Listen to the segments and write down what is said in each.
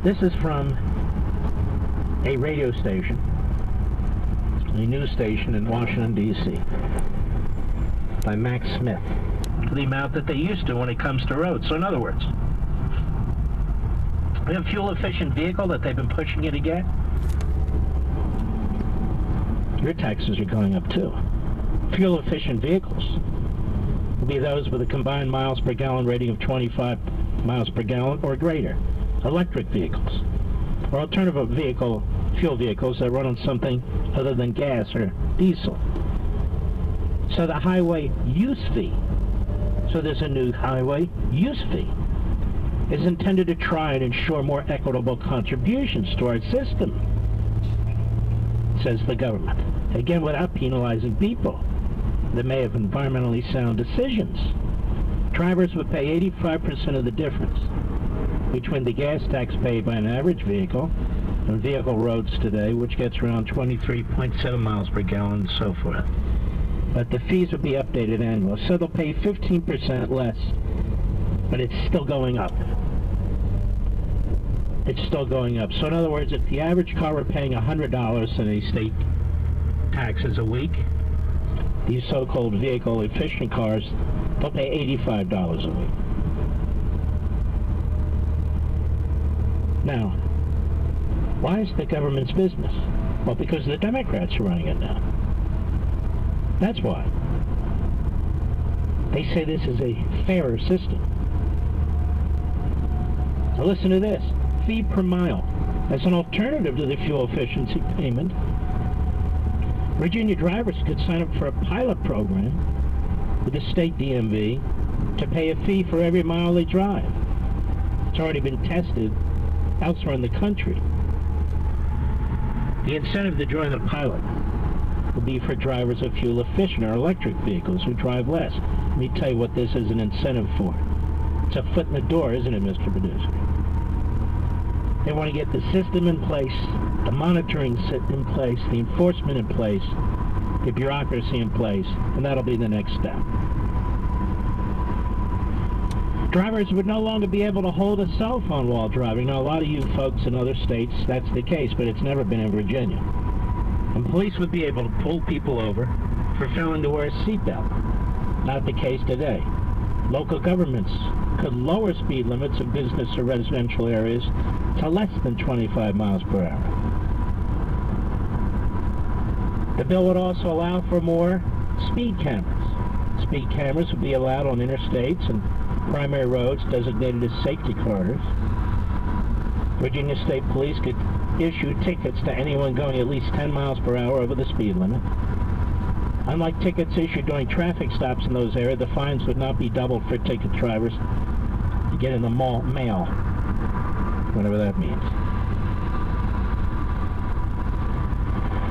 This is from a radio station, a news station in Washington, D.C., by Max Smith. The amount that they used to when it comes to roads. So in other words, we have a fuel-efficient vehicle that they've been pushing you to get. Your taxes are going up too. Fuel-efficient vehicles will be those with a combined miles per gallon rating of 25 miles per gallon or greater. Electric vehicles or alternative fuel vehicles that run on something other than gas or diesel. So the highway use fee, so there's a new highway use fee, is intended to try and ensure more equitable contributions to our system, says the government. Again, without penalizing people that may have environmentally sound decisions. Drivers would pay 85% of the difference between the gas tax paid by an average vehicle on vehicle roads today, which gets around 23.7 miles per gallon and so forth. But the fees would be updated annually, so they'll pay 15% less, but it's still going up. It's still going up. So in other words, if the average car were paying $100 in a state taxes a week, these so-called vehicle efficient cars, they'll pay $85 a week. Now, why is the government's business? Well, because the Democrats are running it now. That's why. They say this is a fairer system. Now listen to this. Fee per mile. As an alternative to the fuel efficiency payment, Virginia drivers could sign up for a pilot program with the state DMV to pay a fee for every mile they drive. It's already been tested elsewhere in the country. The incentive to join the pilot will be for drivers of fuel-efficient or electric vehicles who drive less. Let me tell you what this is an incentive for. It's a foot in the door, isn't it, Mr. Producer? They want to get the system in place, the monitoring in place, the enforcement in place, the bureaucracy in place, and that'll be the next step. Drivers would no longer be able to hold a cell phone while driving. Now, a lot of you folks in other states, that's the case, but it's never been in Virginia. And police would be able to pull people over for failing to wear a seatbelt. Not the case today. Local governments could lower speed limits in business or residential areas to less than 25 miles per hour. The bill would also allow for more speed cameras. Speed cameras would be allowed on interstates and primary roads designated as safety corridors. Virginia State Police could issue tickets to anyone going at least 10 miles per hour over the speed limit. Unlike tickets issued during traffic stops in those areas, the fines would not be doubled for ticket drivers to get in the mail, whatever that means.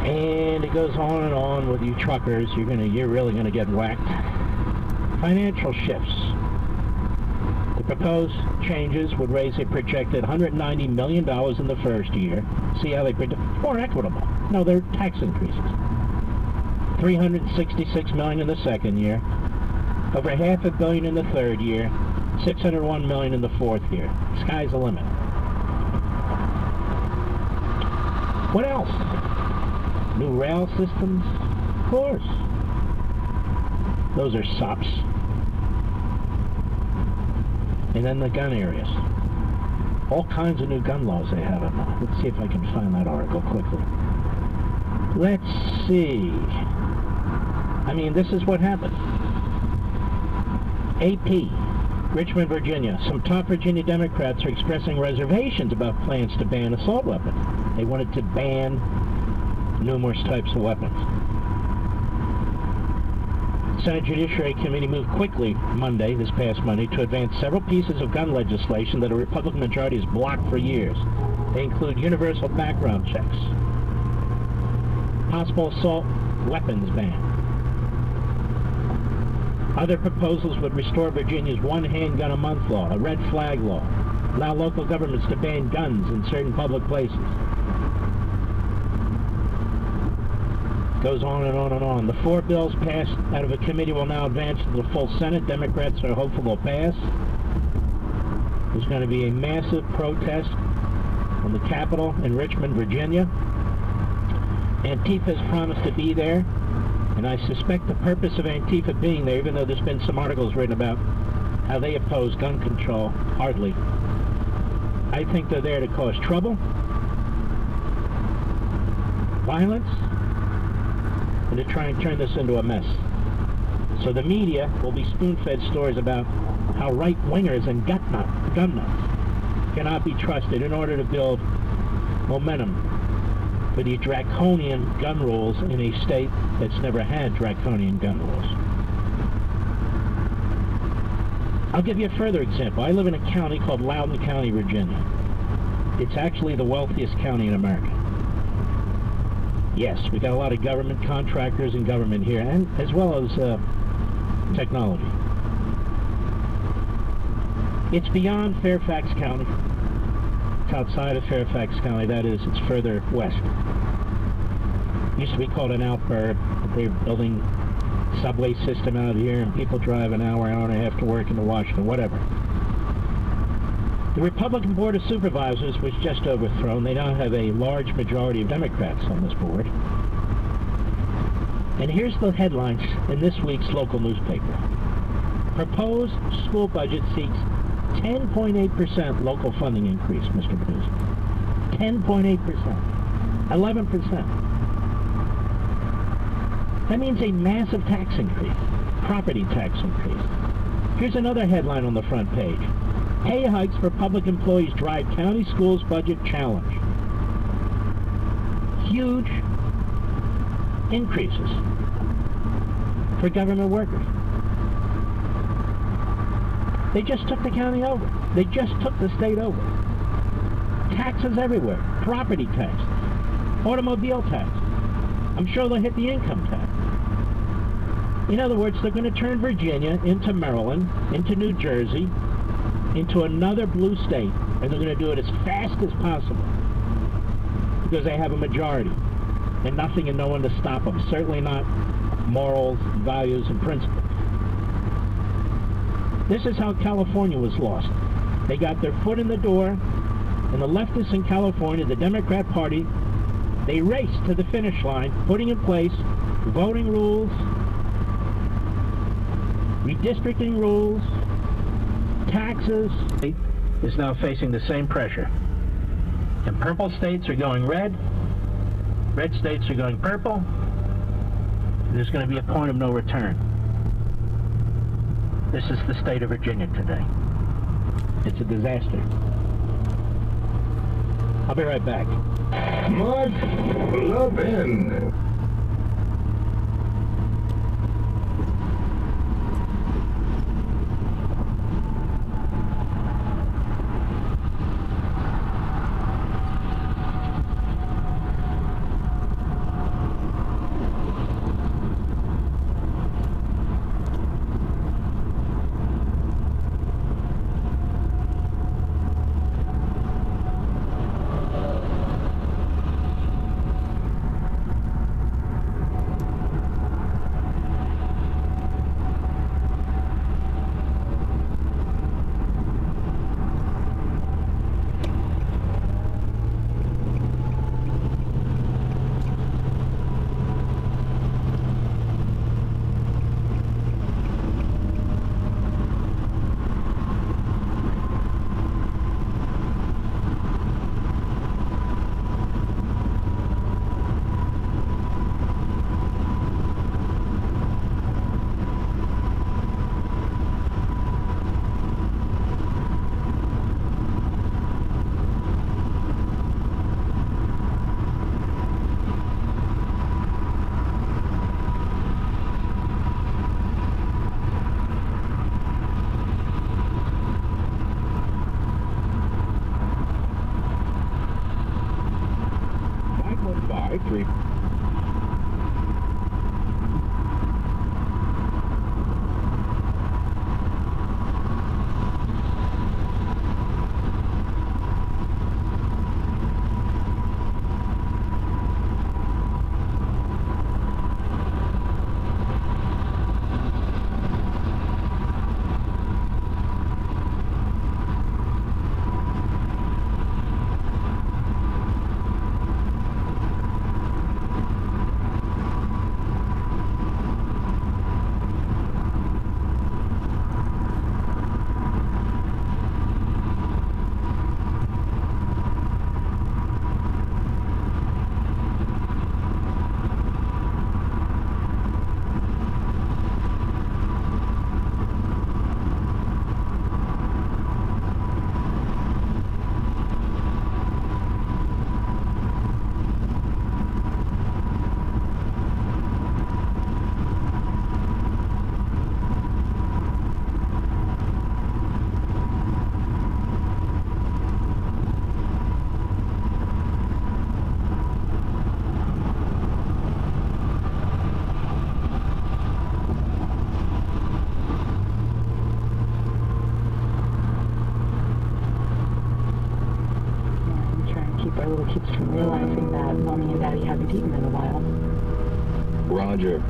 And it goes on and on with you truckers. You're really gonna get whacked. Financial shifts. The proposed changes would raise a projected $190 million in the first year. See how they predict? More equitable. No, they're tax increases. $366 million in the second year, over $500 million in the third year, $601 million in the fourth year. Sky's the limit. What else? New rail systems? Of course. Those are SOPs. And then the gun areas. All kinds of new gun laws they have in mind. Let's see if I can find that article quickly. Let's see. I mean, this is what happened. AP, Richmond, Virginia. Some top Virginia Democrats are expressing reservations about plans to ban assault weapons. They wanted to ban numerous types of weapons. Senate Judiciary Committee moved quickly this past Monday, to advance several pieces of gun legislation that a Republican majority has blocked for years. They include universal background checks, possible assault weapons ban. Other proposals would restore Virginia's one handgun a month law, a red flag law, allow local governments to ban guns in certain public places. Goes on and on and on. The 4 bills passed out of a committee will now advance to the full Senate. Democrats are hopeful they'll pass. There's going to be a massive protest on the Capitol in Richmond, Virginia. Antifa has promised to be there, and I suspect the purpose of Antifa being there, even though there's been some articles written about how they oppose gun control, hardly. I think they're there to cause trouble, violence, and to try and turn this into a mess. So the media will be spoon-fed stories about how right-wingers and gun nuts cannot be trusted in order to build momentum for the draconian gun rules in a state that's never had draconian gun rules. I'll give you a further example. I live in a county called Loudoun County, Virginia. It's actually the wealthiest county in America. Yes, we got a lot of government contractors and government here, and as well as technology. It's beyond Fairfax County. It's outside of Fairfax County, that is, it's further west. It used to be called an outburb. They're building a subway system out here, and people drive an hour and a half to work into Washington, whatever. The Republican Board of Supervisors was just overthrown. They now have a large majority of Democrats on this board. And here's the headlines in this week's local newspaper. Proposed school budget seeks 10.8% local funding increase, Mr. Producer. 10.8%. 11%. That means a massive tax increase. Property tax increase. Here's another headline on the front page. Pay hikes for public employees drive county schools budget challenge. Huge increases for government workers. They just took the county over. They just took the state over. Taxes everywhere. Property tax. Automobile tax. I'm sure they'll hit the income tax. In other words, they're going to turn Virginia into Maryland, into New Jersey, into another blue state, and they're going to do it as fast as possible because they have a majority and nothing and no one to stop them. Certainly not morals, values, and principles. This is how California was lost. They got their foot in the door, and the leftists in California, the Democrat Party, they raced to the finish line, putting in place voting rules, redistricting rules, taxes. Is now facing the same pressure. And purple states are going red, red states are going purple. There's going to be a point of no return. This is the state of Virginia today. It's a disaster. I'll be right back. Mark Levin. Three. their little kids from realizing that Mommy and Daddy haven't eaten in a while. Roger.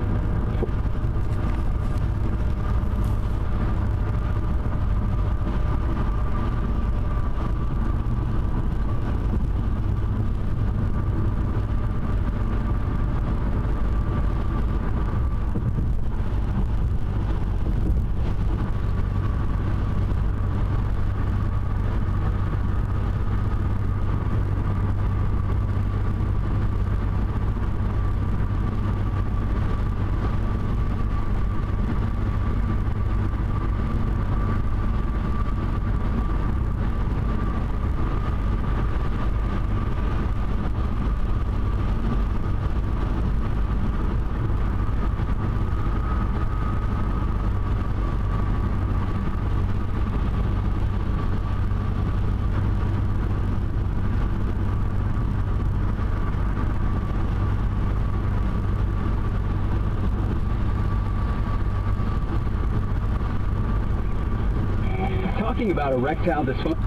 Talking about erectile dysfunction.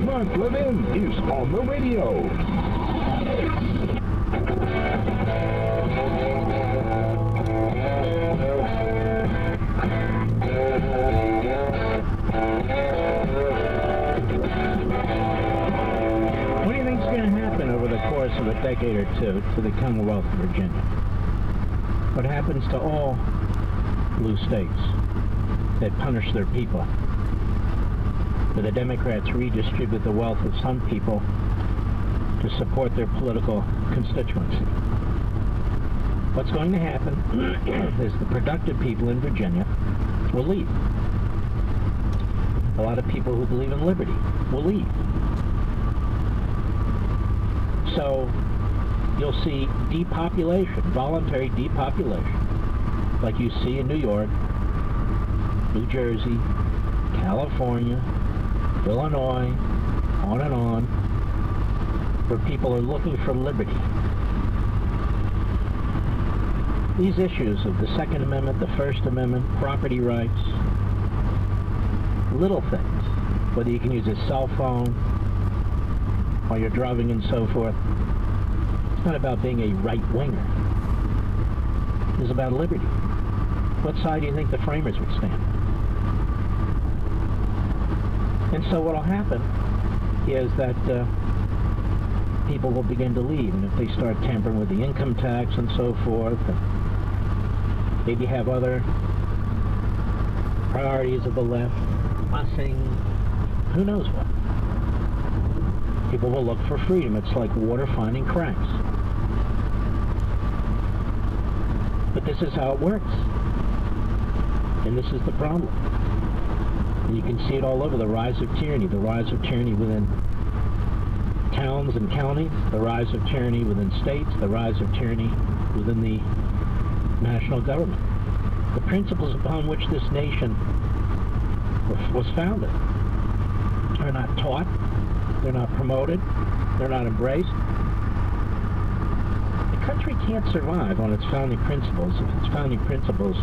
Mark Levin is on the radio. What do you think is going to happen over the course of a decade or two to the Commonwealth of Virginia? What happens to all blue states that punish their people? Where the Democrats redistribute the wealth of some people to support their political constituency. What's going to happen is the productive people in Virginia will leave. A lot of people who believe in liberty will leave. So you'll see depopulation, voluntary depopulation, like you see in New York, New Jersey, California, Illinois, on and on, where people are looking for liberty. These issues of the Second Amendment, the First Amendment, property rights, little things, whether you can use a cell phone while you're driving and so forth, it's not about being a right-winger. It's about liberty. What side do you think the framers would stand? And so what will happen is that people will begin to leave, and if they start tampering with the income tax and so forth, and maybe have other priorities of the left, busing, who knows what. People will look for freedom. It's like water finding cracks. But this is how it works. And this is the problem. And you can see it all over, the rise of tyranny within towns and counties, the rise of tyranny within states, the rise of tyranny within the national government. The principles upon which this nation was founded are not taught, they're not promoted, they're not embraced. The country can't survive on its founding principles if its founding principles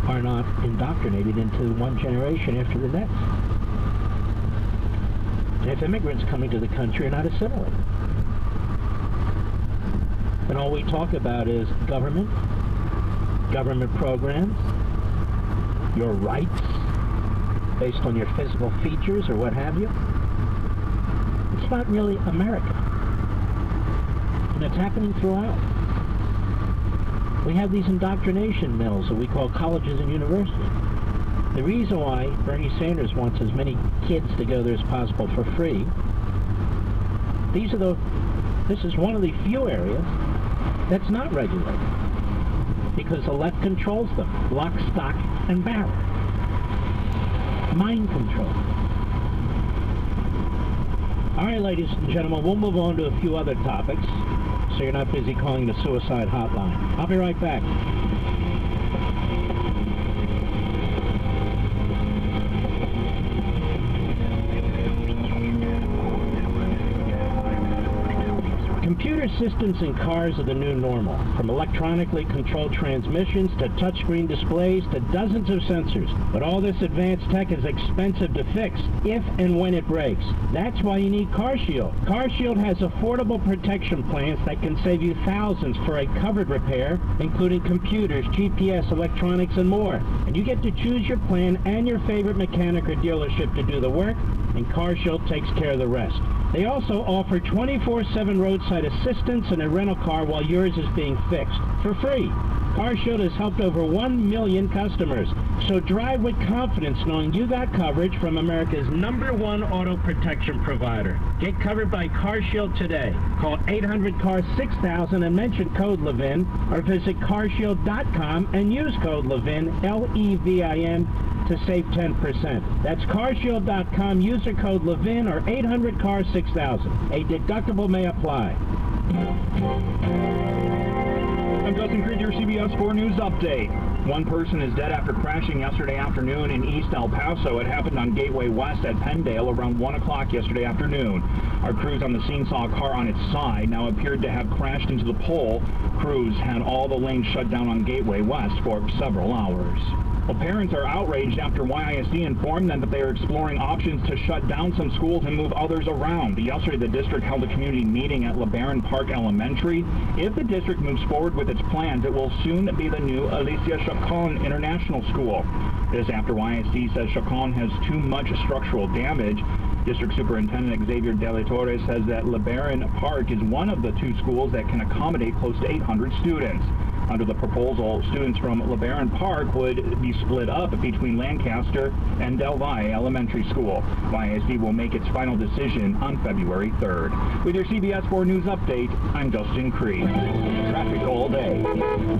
are not indoctrinated into one generation after the next. And if immigrants coming to the country are not assimilated, then all we talk about is government programs, your rights, based on your physical features or what have you. It's not really America. And it's happening throughout. We have these indoctrination mills that we call colleges and universities. The reason why Bernie Sanders wants as many kids to go there as possible for free, this is one of the few areas that's not regulated, because the left controls them, lock, stock, and barrel. Mind control. All right, ladies and gentlemen, we'll move on to a few other topics, so you're not busy calling the suicide hotline. I'll be right back. Computer systems in cars are the new normal, from electronically controlled transmissions to touchscreen displays to dozens of sensors. But all this advanced tech is expensive to fix if and when it breaks. That's why you need CarShield. CarShield has affordable protection plans that can save you thousands for a covered repair, including computers, GPS, electronics, and more. And you get to choose your plan and your favorite mechanic or dealership to do the work, and CarShield takes care of the rest. They also offer 24/7 roadside assistance in a rental car while yours is being fixed, for free. CarShield has helped over 1 million customers. So drive with confidence knowing you got coverage from America's #1 auto protection provider. Get covered by CarShield today. Call 800-CAR-6000 and mention code Levin, or visit carshield.com and use code Levin, Levin, to save 10%. That's carshield.com, user code Levin, or 800-CAR-6000. A deductible may apply. I'm Justin Creed, your CBS 4 News update. One person is dead after crashing yesterday afternoon in East El Paso. It happened on Gateway West at Penndale around 1 o'clock yesterday afternoon. Our crews on the scene saw a car on its side, now appeared to have crashed into the pole. Crews had all the lanes shut down on Gateway West for several hours. Well, parents are outraged after YISD informed them that they are exploring options to shut down some schools and move others around. Yesterday, the district held a community meeting at LeBaron Park Elementary. If the district moves forward with its plans, it will soon be the new Alicia Chacon International School. This after YISD says Chacon has too much structural damage. District Superintendent Xavier De La Torre says that LeBaron Park is one of the 2 schools that can accommodate close to 800 students. Under the proposal, students from LeBaron Park would be split up between Lancaster and Del Valle Elementary School. YISD will make its final decision on February 3rd. With your CBS 4 News update, I'm Justin Creed. Traffic all day.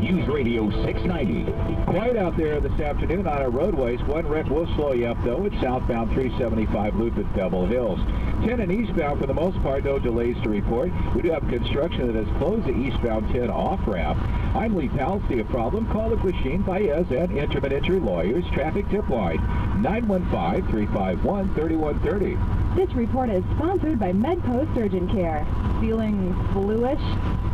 News Radio 690. Quiet out there this afternoon on our roadways. One wreck will slow you up, though. It's southbound 375 loop at Pebble Hills. 10 and eastbound, for the most part, no delays to report. We do have construction that has closed the eastbound 10 off-ramp. I'm Lee Powell. See a problem? Call the Quisheen, Baez, and Intermittent Lawyers traffic tip line, 915-351-3130. This report is sponsored by MedPost Urgent Care. Feeling flu-ish?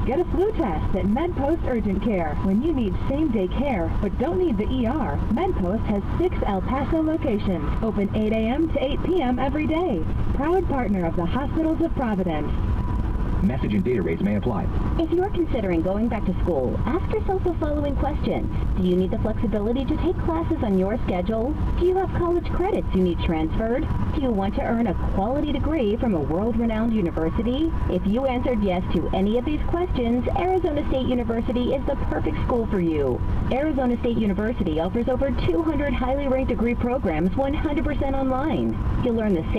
Get a flu test at MedPost Urgent Care. When you need same-day care but don't need the ER, MedPost has 6 El Paso locations, open 8 a.m. to 8 p.m. every day. Proud partner of the Hospitals of Providence. Message and data rates may apply. If you're considering going back to school, ask yourself the following questions. Do you need the flexibility to take classes on your schedule? Do you have college credits you need transferred? Do you want to earn a quality degree from a world-renowned university? If you answered yes to any of these questions, Arizona State University is the perfect school for you. Arizona State University offers over 200 highly ranked degree programs 100% online. You'll learn the same